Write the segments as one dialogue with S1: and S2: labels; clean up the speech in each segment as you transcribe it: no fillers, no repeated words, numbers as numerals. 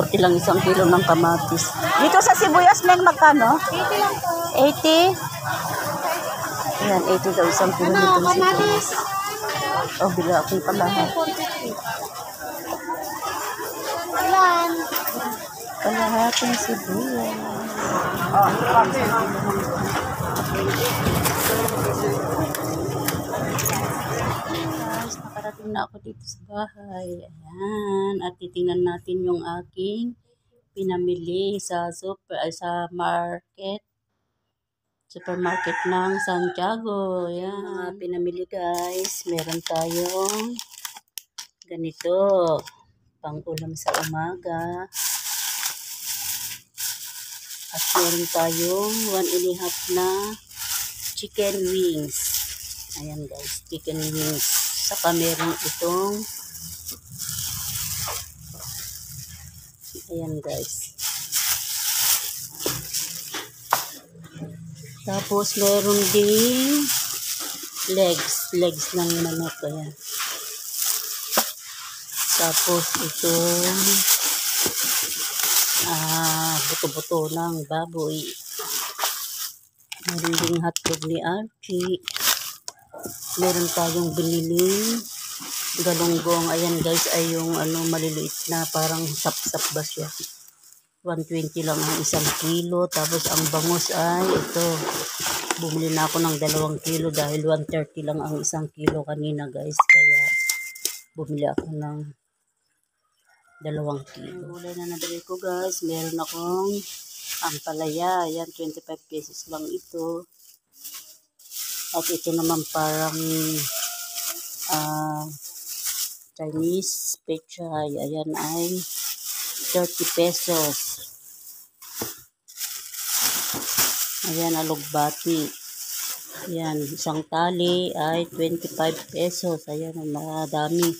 S1: 340 lang isang kilo ng kamatis. Dito sa sibuyas, Neng, magkano?
S2: 80 lang po.
S1: 80? Ayan, 80 daw isang kilo nitong sibuyas. Oh, bila akong palahat.
S2: 43. Ilan?
S1: Kalahating sibuyas. Guys, nakarating na ako dito sa bahay. Ayan, at titingnan natin yung aking pinamili sa supermarket ng Santiago. Ayan, pinamili guys. Meron tayong ganito, pang ulam sa umaga. At meron tayong 1.5 na chicken wings. Ayan guys, chicken wings. Saka meron itong, ayan guys. Tapos meron ding legs ng manok. Ayan. Tapos itong buto-buto ng baboy. Meron ding hotdog ni Archie. Meron tayong biniling galunggong. Ayan guys, ay yung maliliit na parang sap-sap ba siya. 120 lang ang isang kilo. Tapos ang bangus ay ito. Bumili na ako ng 2 kilo dahil 130 lang ang isang kilo kanina guys. Kaya bumili ako ng 2 kilo. Gulay na nabili ko guys. Meron akong ampalaya. Ayan, 25 pesos lang ito. At ito naman parang Chinese pechay. Ayan ay 30 pesos. Ayan, alugbati. Ayan, isang tali ay 25 pesos. Ayan, madami.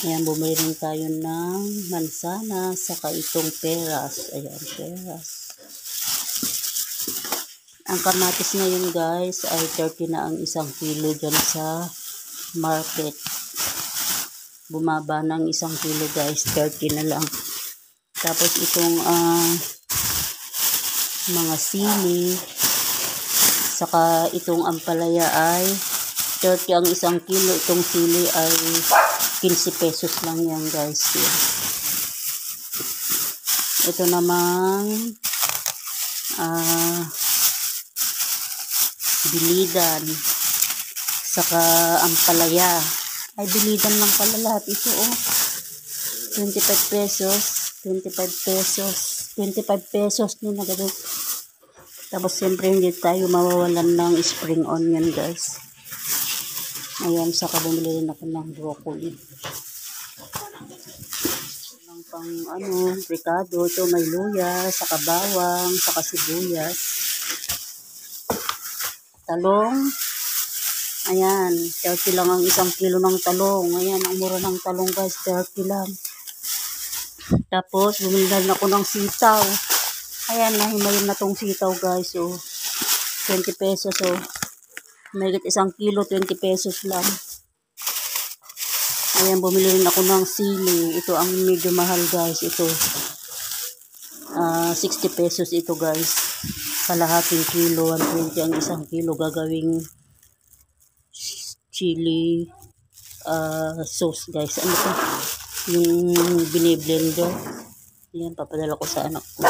S1: Ayan, bumili rin tayo ng mansana, saka itong peras. Ayan, peras. Ang kamatis ngayon guys ay 30 na ang isang kilo dyan sa market. Bumaba ng isang kilo guys, 30 na lang. Tapos itong mga sili, saka itong ampalaya ay 30 ang isang kilo. Itong sili ay 15 pesos lang yan guys. Yan. Ito namang bilidan, saka ampalaya. Ay, bilidan lang pala lahat ito, oh. 25 pesos. 25 pesos. 25 pesos din na gano'n. Tapos, siyempre, hindi tayo mawawalan ng spring onion, guys. Ayan, saka bumili rin ako ng broccoli. Ang pang, ricado. Ito, may luya, saka bawang, saka sibuyas. Talong. Ayan, 30 lang ang isang kilo ng talong. Ayan, ang mura ng talong guys, 30 lang. Tapos, bumili na ako ng sitaw. Ayan, nahimayin na tong sitaw guys. Oh, 20 pesos. Oh, mayigit isang kilo, 20 pesos lang. Ayan, bumili rin ako ng sili. Ito ang medyo mahal guys. Ito, 60 pesos ito guys. Kalahating kilo, 120 ang isang kilo. Gagawing chili sauce guys. Ano to? Yung biniblender. Yan, papadala ko sa anak ko.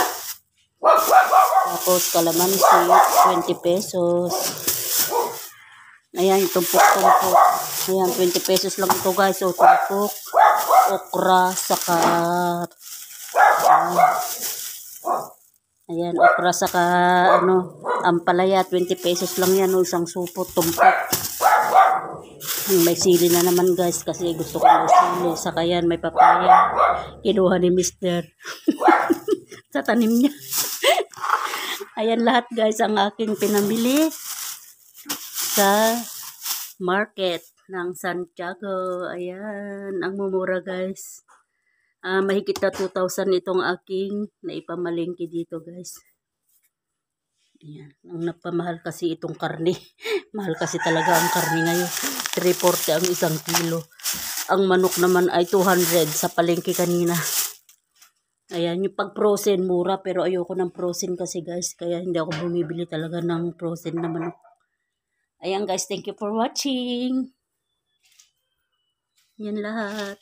S1: Tapos kalamansi, 20 pesos. Ayan, tumpok-tumpok. Ayan, 20 pesos lang ito guys. So, tumpok, okra, saka ayan, okra, saka ampalaya, 20 pesos lang yan. Isang supot, tumpok. May sili na naman guys kasi gusto ko ng sili. Saka yan, may papaya. Kinuha ni Mister sa tanim niya. Ayan lahat guys ang aking pinamili sa market ng Santiago. Ayan, ang mumura guys. Mahigit na 2,000 itong aking naipamalingki dito guys. Ayan. Ang napamahal kasi itong karne. Mahal kasi talaga ang karne ngayon. 340 ang isang kilo. Ang manok naman ay 200 sa palengke kanina. Ayan, yung pag frozen mura pero ayoko ng frozen kasi guys. Kaya hindi ako bumibili talaga ng frozen na manok. Ayan guys, thank you for watching. Yan lahat.